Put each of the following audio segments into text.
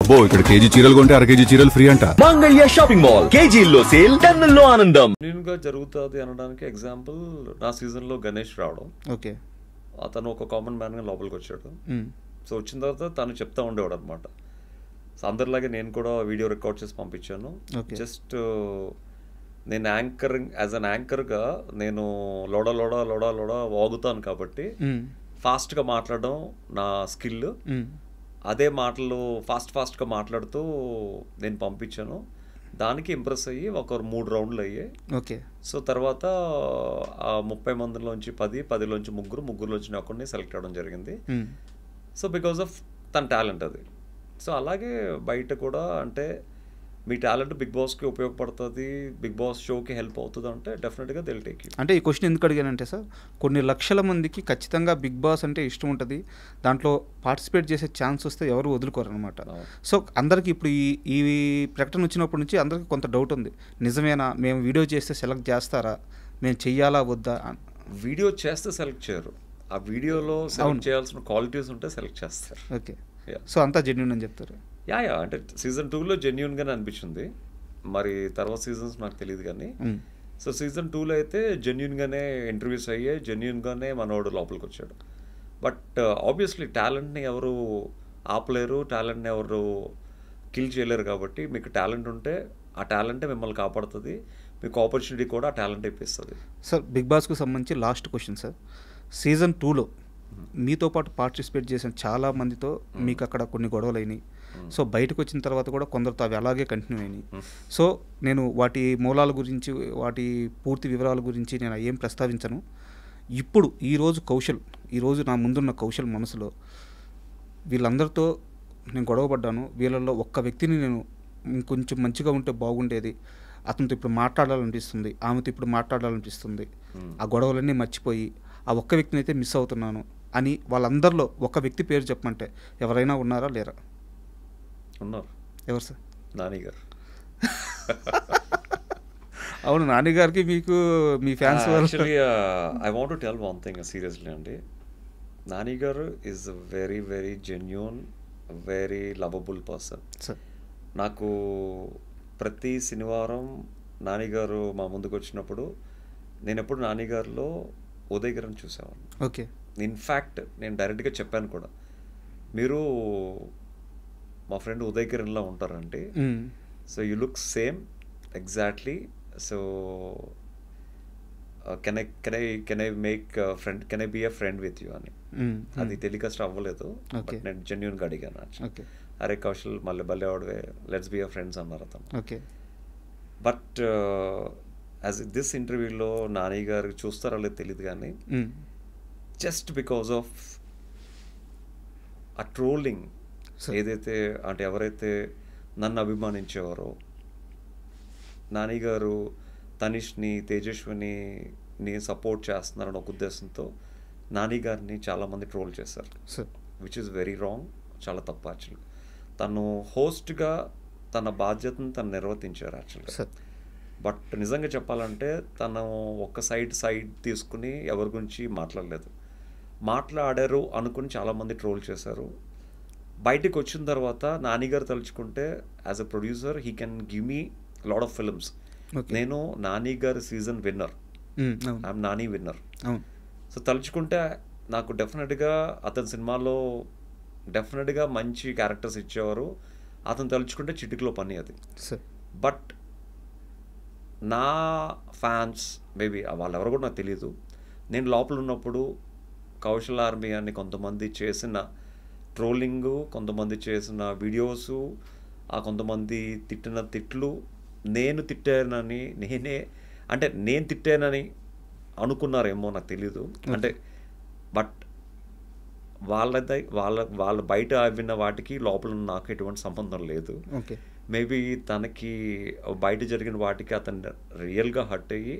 అబ్బో ఇక్కడ కేజీ చీరలు కొంటే అర కేజీ చీరలు ఫ్రీ అంట. మంగళ్య షాపింగ్ మాల్, కేజీల్లో సేల్, టన్నుల్లో ఆనందం. గా జరుగుతుంది అనడానికి ఎగ్జాంపుల్ నా సీజన్ లో గణేష్ రావడం. ఓకే, అతను ఒక కామన్ మ్యాన్ గా లోపలికి వచ్చాడు. సో వచ్చిన తర్వాత తను చెప్తా ఉండేవాడు అనమాట. సో అందరిలాగే నేను కూడా వీడియో రికార్డ్ చేసి పంపించాను. జస్ట్ నేను యాంకరింగ్ యాజ్ అన్ యాంకర్గా నేను లోడా లోడా లోడా లోడా వాగుతాను కాబట్టి ఫాస్ట్గా మాట్లాడడం నా స్కిల్. అదే మాటలు ఫాస్ట్గా మాట్లాడుతూ నేను పంపించాను. దానికి ఇంప్రెస్ అయ్యి ఒక 3 రౌండ్లు అయ్యాయి. ఓకే, సో తర్వాత 30 మందిలోంచి 10లోంచి ముగ్గురులోంచి నేను ఒకరిని సెలెక్ట్ అవ్వడం జరిగింది. సో బికాస్ ఆఫ్ తన టాలెంట్ అది. సో అలాగే బయట కూడా అంటే మీ టాలెంట్ బిగ్ బాస్కి ఉపయోగపడుతుంది, బిగ్ బాస్ షోకి హెల్ప్ అవుతుంది అంటే డెఫినెట్గా దిల్ టేక్ యూ. అంటే ఈ క్వశ్చన్ ఎందుకు అడిగానంటే సార్, కొన్ని లక్షల మందికి ఖచ్చితంగా బిగ్ బాస్ అంటే ఇష్టం ఉంటుంది, దాంట్లో పార్టిసిపేట్ చేసే ఛాన్స్ వస్తే ఎవరు వదులుకోరు అనమాట. సో అందరికీ ఇప్పుడు ఈ ప్రకటన వచ్చినప్పటి నుంచి అందరికీ కొంత డౌట్ ఉంది, నిజమేనా, మేము వీడియో చేస్తే సెలెక్ట్ చేస్తారా, మేము చెయ్యాలా వద్దా? వీడియో చేస్తే సెలెక్ట్ చేయరు, ఆ వీడియోలో సెలెక్ట్ చేయాల్సిన క్వాలిటీస్ ఉంటే సెలెక్ట్ చేస్తారు. ఓకే, సో అంతా జెన్యూన్ అని చెప్తారు. యా అంటే సీజన్ 2లో జెన్యూన్గానే అనిపించింది, మరి తర్వాత సీజన్స్ నాకు తెలియదు కానీ. సో సీజన్ 2లో అయితే జెన్యూన్గానే ఇంటర్వ్యూస్ అయ్యాయి, జెన్యూన్గానే మనోడు లోపలికి వచ్చాడు. బట్ ఆబ్వియస్లీ టాలెంట్ని ఎవరు ఆపలేరు, టాలెంట్ని ఎవరు కిల్ చేయలేరు. కాబట్టి మీకు టాలెంట్ ఉంటే ఆ టాలెంటే మిమ్మల్ని కాపాడుతుంది, మీకు ఆపర్చునిటీ కూడా ఆ టాలెంట్ ఇప్పిస్తుంది. సార్ బిగ్ బాస్కు సంబంధించి లాస్ట్ క్వశ్చన్ సార్, సీజన్ 2లో మీతో పాటు పార్టిసిపేట్ చేసిన చాలా మందితో మీకు అక్కడ కొన్ని గొడవలు అయినాయి. సో బయటకు వచ్చిన తర్వాత కూడా కొందరితో అవి అలాగే కంటిన్యూ అయినాయి. సో నేను వాటి మూలాల గురించి, వాటి పూర్తి వివరాల గురించి నేను ఏం ప్రస్తావించను. ఇప్పుడు ఈరోజు నా ముందున్న కౌశల్ మనసులో వీళ్ళందరితో నేను గొడవపడ్డాను, వీళ్ళల్లో ఒక్క వ్యక్తిని నేను ఇంకొంచెం మంచిగా ఉంటే బాగుండేది, అతనితో ఇప్పుడు మాట్లాడాలనిపిస్తుంది, ఆమెతో ఇప్పుడు మాట్లాడాలనిపిస్తుంది, ఆ గొడవలన్నీ మర్చిపోయి ఆ ఒక్క వ్యక్తిని అయితే మిస్ అవుతున్నాను అని వాళ్ళందరిలో ఒక వ్యక్తి పేరు చెప్పమంటే ఎవరైనా ఉన్నారా లేరా? ఉన్నారు. ఎవరు సార్? నాని గారు. అవును, నాని గారికి మీకు మీ fans I want to tell one thing seriously అండి. Nani garu is very very genuine, very lovable person. నాకు ప్రతి శనివారం నాని గారు మా ముందుకు వచ్చినప్పుడు నేను ఎప్పుడు నాని గారిలో ఉదయ్ గారిని చూసేవాడిని. ఓకే, ఇన్ఫ్యాక్ట్ నేను డైరెక్ట్గా చెప్పాను కూడా, మీరు మా ఫ్రెండ్ ఉదయ్ కిరణ్లా ఉంటారంటే, so you look same exactly. So can I make friend, can I be a friend with you అని. అది టెలికాస్ట్ అవ్వలేదు, బట్ నేను జెన్యూన్గా అడిగాను. అరే కౌశల్ మళ్ళీ భలే వాడివే, లెట్స్ బీ అ ఫ్రెండ్స్ అన్నారు అతను. ఓకే, బట్ యాజ్ దిస్ ఇంటర్వ్యూలో నాని గారు చూస్తారో లేదు తెలియదు కానీ జస్ట్ బికాస్ ఆఫ్ ఆ ట్రోలింగ్ ఏదైతే అంటే ఎవరైతే నన్ను అభిమానించేవారో, నాని గారు తనిష్ని, తేజస్విని సపోర్ట్ చేస్తున్నారని ఒక ఉద్దేశంతో నాని గారిని చాలామంది ట్రోల్ చేశారు, విచ్ ఈస్ వెరీ రాంగ్, చాలా తప్పు. యాక్చువల్గా తను హోస్ట్గా తన బాధ్యతను తను నిర్వర్తించారు యాక్చువల్గా. బట్ నిజంగా చెప్పాలంటే తను ఒక సైడ్ తీసుకుని ఎవరి గురించి మాట్లాడారు అనుకుని చాలామంది ట్రోల్ చేశారు. బయటకు వచ్చిన తర్వాత నానిగారు తలుచుకుంటే as a producer he can give me lot of films. నేను నాని గారి season winner, I'm Nani winner. So తలుచుకుంటే నాకు డెఫినెట్గా అతని సినిమాలో డెఫినెట్గా మంచి క్యారెక్టర్స్ ఇచ్చేవారు. అతను తలుచుకుంటే చిటికలో పని అది. బట్ నా ఫ్యాన్స్ మేబీ వాళ్ళెవరో కూడా నాకు తెలియదు. నేను లోపల ఉన్నప్పుడు కౌశల్ ఆర్మీ అని కొంతమంది చేసిన ట్రోలింగు, కొంతమంది చేసిన వీడియోసు, ఆ కొంతమంది తిట్టిన తిట్లు నేను తిట్టానని నేను తిట్టానని అనుకున్నారేమో నాకు తెలీదు. అంటే బట్ వాళ్ళ బయట విన్న వాటికి లోపల నాకు ఎటువంటి సంబంధం లేదు. మేబీ తనకి బయట జరిగిన వాటికి అతను రియల్గా హర్ట్ అయ్యి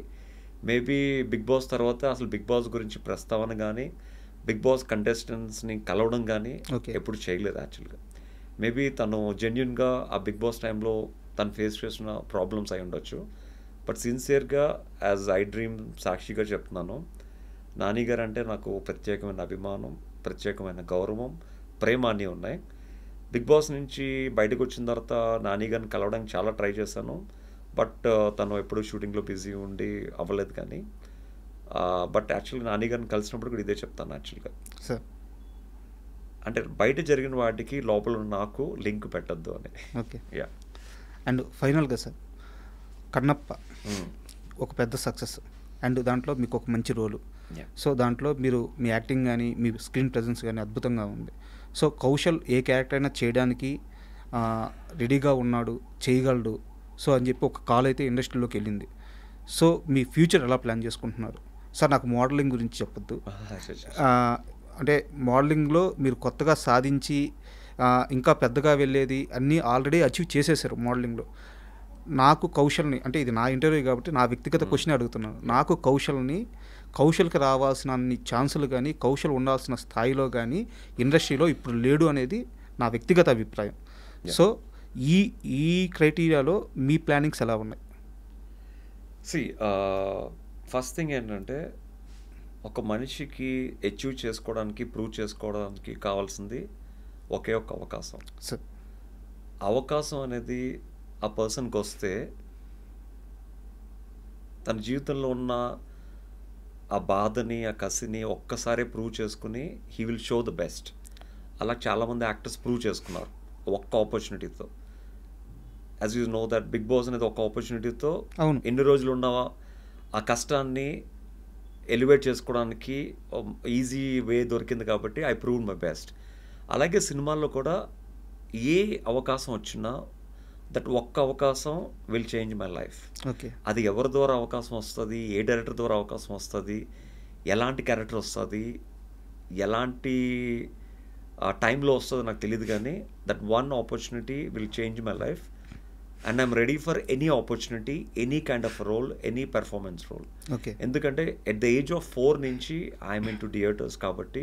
మేబీ బిగ్ బాస్ తర్వాత అసలు బిగ్ బాస్ గురించి ప్రస్తావన కానీ బిగ్ బాస్ కంటెస్టెంట్స్ని కలవడం కానీ ఎప్పుడు చేయలేదు యాక్చువల్గా. మేబీ తను జెన్యున్గా ఆ బిగ్ బాస్ టైంలో తను ఫేస్ చేసిన ప్రాబ్లమ్స్ అయి ఉండొచ్చు. బట్ సిన్సియర్గా యాజ్ ఐ డ్రీమ్ సాక్షిగా చెప్తున్నాను, నాని గారు అంటే నాకు ప్రత్యేకమైన అభిమానం, ప్రత్యేకమైన గౌరవం, ప్రేమ అన్నీ ఉన్నాయి. బిగ్ బాస్ నుంచి బయటకు వచ్చిన తర్వాత నాని గారిని కలవడానికి చాలా ట్రై చేశాను, బట్ తను ఎప్పుడూ షూటింగ్లో బిజీ ఉండి అవ్వలేదు. కానీ బట్ యాక్చువల్గా నాని గారిని కలిసినప్పుడు కూడా ఇదే చెప్తాను యాక్చువల్గా, సార్ అంటే బయట జరిగిన వాటికి లోపల ఉన్న నాకు లింక్ పెట్టద్దు అని. ఓకే. యా. అండ్ ఫైనల్గా సార్, కన్నప్ప ఒక పెద్ద సక్సెస్ అండ్ దాంట్లో మీకు ఒక మంచి రోలు. సో దాంట్లో మీరు మీ యాక్టింగ్ కానీ మీ స్క్రీన్ ప్రెజెన్స్ కానీ అద్భుతంగా ఉంది. సో కౌశల్ ఏ క్యారెక్టర్ అయినా చేయడానికి రెడీగా ఉన్నాడు, చేయగలడు సో అని చెప్పి ఒక కాల్ అయితే ఇండస్ట్రీలోకి వెళ్ళింది. సో మీ ఫ్యూచర్ ఎలా ప్లాన్ చేసుకుంటున్నారు సార్? నాకు మోడలింగ్ గురించి చెప్పొద్దు, అంటే మోడలింగ్లో మీరు కొత్తగా సాధించి ఇంకా పెద్దగా వెళ్ళేది అన్నీ ఆల్రెడీ అచీవ్ చేసేసారు మోడలింగ్లో. నాకు కౌశల్ని, అంటే ఇది నా ఇంటర్వ్యూ కాబట్టి నా వ్యక్తిగత క్వశ్చన్ అడుగుతున్నాను, నాకు కౌశల్కి రావాల్సిన అన్ని ఛాన్సులు కానీ కౌశల్ ఉండాల్సిన స్థాయిలో కానీ ఇండస్ట్రీలో ఇప్పుడు లేడు అనేది నా వ్యక్తిగత అభిప్రాయం. సో ఈ క్రైటీరియాలో మీ ప్లానింగ్స్ ఎలా ఉన్నాయి? ఫస్ట్ థింగ్ ఏంటంటే ఒక మనిషికి అచీవ్ చేసుకోవడానికి ప్రూవ్ చేసుకోవడానికి కావాల్సింది ఒకే ఒక్క అవకాశం. అవకాశం అనేది ఆ పర్సన్కి వస్తే తన జీవితంలో ఉన్న ఆ బాధని ఆ కసిని ఒక్కసారి ప్రూవ్ చేసుకుని he will show the best. అలా చాలామంది యాక్టర్స్ ప్రూవ్ చేసుకున్నారు ఒక్క ఆపర్చునిటీతో. As you know that Bigg Boss అనేది ఒక ఆపర్చునిటీతో ఎన్ని రోజులు ఉన్నావా ఆ కష్టాన్ని ఎలివేట్ చేసుకోవడానికి ఈజీ వే దొరికింది కాబట్టి ఐ ప్రూవ్ మై బెస్ట్. అలాగే సినిమాల్లో కూడా ఏ అవకాశం వచ్చినా దట్ ఒక్క అవకాశం will change my life. Okay. అది ఎవరి ద్వారా అవకాశం వస్తుంది, ఏ డైరెక్టర్ ద్వారా అవకాశం వస్తుంది, ఎలాంటి క్యారెక్టర్ వస్తుంది, ఎలాంటి టైంలో వస్తుందో నాకు తెలియదు, కానీ that one opportunity will change my life and I'm ready for any opportunity, any kind of role, any performance role. Okay. ఎందుకంటే ఎట్ ద ఏజ్ ఆఫ్ 4 నుంచి ఐఎమ్ ఇన్ టు థియేటర్స్ కాబట్టి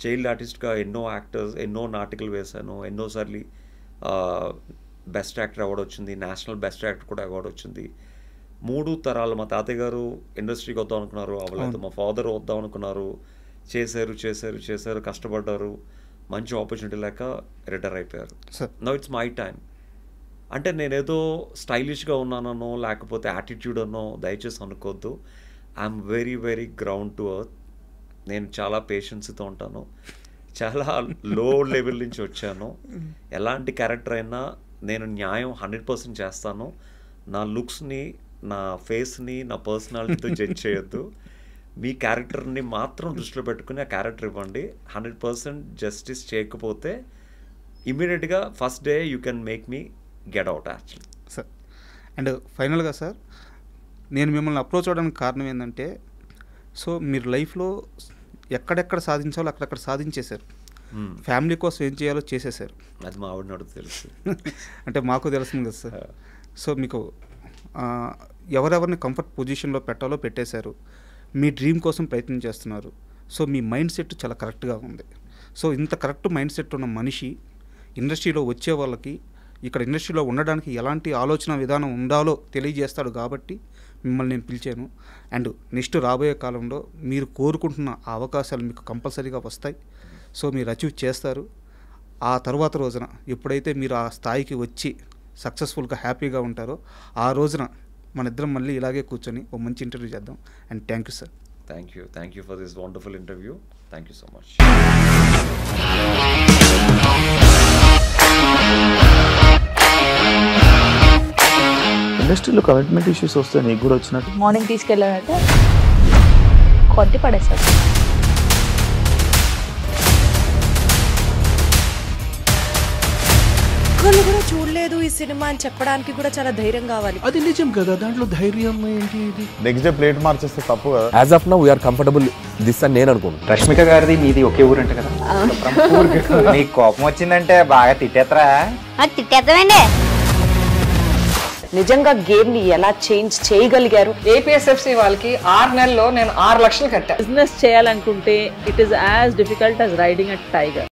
చైల్డ్ ఆర్టిస్ట్గా ఎన్నో నాటికలు వేశాను, ఎన్నోసార్లు బెస్ట్ యాక్టర్ అవార్డు వచ్చింది, national best actor కూడా అవార్డు వచ్చింది. 3 తరాలు మా తాతయ్య గారు ఇండస్ట్రీకి వద్దాం అనుకున్నారు, అవ్వలేదు. మా ఫాదర్ వద్దాం అనుకున్నారు, చేశారు, కష్టపడ్డారు, మంచి ఆపర్చునిటీ లేక రిటైర్ అయిపోయారు. Now it's my time. అంటే నేనేదో స్టైలిష్గా ఉన్నానో లేకపోతే యాటిట్యూడ్ అనో దయచేసి అనుకోవద్దు. I'm very very ground to earth. నేను చాలా పేషెన్స్తో ఉంటాను, చాలా లో లెవెల్ నుంచి వచ్చాను. ఎలాంటి క్యారెక్టర్ అయినా నేను న్యాయం 100% చేస్తాను. నా లుక్స్ని, నా ఫేస్ని, నా పర్సనాలిటీతో జడ్జ్ చేయొద్దు. మీ క్యారెక్టర్ని మాత్రం దృష్టిలో పెట్టుకుని ఆ క్యారెక్టర్ ఇవ్వండి. 100% జస్టిస్ చేయకపోతే ఇమీడియట్గా first day you can make me get out actually. Sir and ఫైనల్గా సార్, నేను మిమ్మల్ని అప్రోచ్ అవ్వడానికి కారణం ఏంటంటే, సో మీరు లైఫ్లో ఎక్కడెక్కడ సాధించాలో అక్కడెక్కడ సాధించేశారు, ఫ్యామిలీ కోసం ఏం చేయాలో చేసేసారు. అది మా ఆవిడ నడుపు తెలుసు, అంటే మాకు తెలుస్తుంది కదా సార్. సో మీకు ఎవరెవరిని కంఫర్ట్ పొజిషన్లో పెట్టాలో పెట్టేశారు, మీ డ్రీమ్ కోసం ప్రయత్నం చేస్తున్నారు. సో మీ మైండ్ సెట్ చాలా కరెక్ట్గా ఉంది. సో ఇంత కరెక్ట్ మైండ్ సెట్ ఉన్న మనిషి ఇండస్ట్రీలో వచ్చే వాళ్ళకి ఇక్కడ ఇండస్ట్రీలో ఉండడానికి ఎలాంటి ఆలోచన విధానం ఉండాలో తెలియజేస్తాడు కాబట్టి మిమ్మల్ని నేను పిలిచాను. అండ్ నెక్స్ట్ రాబోయే కాలంలో మీరు కోరుకుంటున్న ఆ అవకాశాలు మీకు కంపల్సరీగా వస్తాయి. సో మీరు అచీవ్ చేస్తారు. ఆ తర్వాత రోజున ఎప్పుడైతే మీరు ఆ స్థాయికి వచ్చి సక్సెస్ఫుల్గా హ్యాపీగా ఉంటారో ఆ రోజున మన ఇద్దరం మళ్ళీ ఇలాగే కూర్చొని ఒక మంచి ఇంటర్వ్యూ చేద్దాం. And thank you sir. Thank you for this wonderful interview. Thank you so much. ఇండస్ట్రీలో కమిట్మెంట్ ఇష్యూస్ వస్తే నీకు కూడా వచ్చినట్టు? మార్నింగ్ తీసుకెళ్ళానంటే కొట్టి పడేస్తారు. ఒక్కళ్ళు కూడా చూడలేదు ఈ సినిమా అని చెప్పడానికి కూడా చాలా ధైర్యం కావాలి. అది నిజం కదా, దాంట్లో ధైర్యం ఏంటి? ఇది నెక్స్ట్ డే ప్లేట్ మార్చేస్తే తప్పు కదా. As of now we are comfortable this అని నేను అనుకుంటున్నాను. రష్మిక గారిది మీది ఒకే ఊరు అంట కదా? నీకు కోపం వచ్చిందంటే బాగా తిట్టేత్తరా? తిట్టేద్దామండి. నిజంగా గేమ్ ని ఎలా చేంజ్ చేయగలిగారు? ఏపీఎస్ఎఫ్సి వాళ్ళకి 6 నెలల్లో నేను 6 లక్షలు కట్టా. బిజినెస్ చేయాలనుకుంటే it is as difficult as riding a tiger.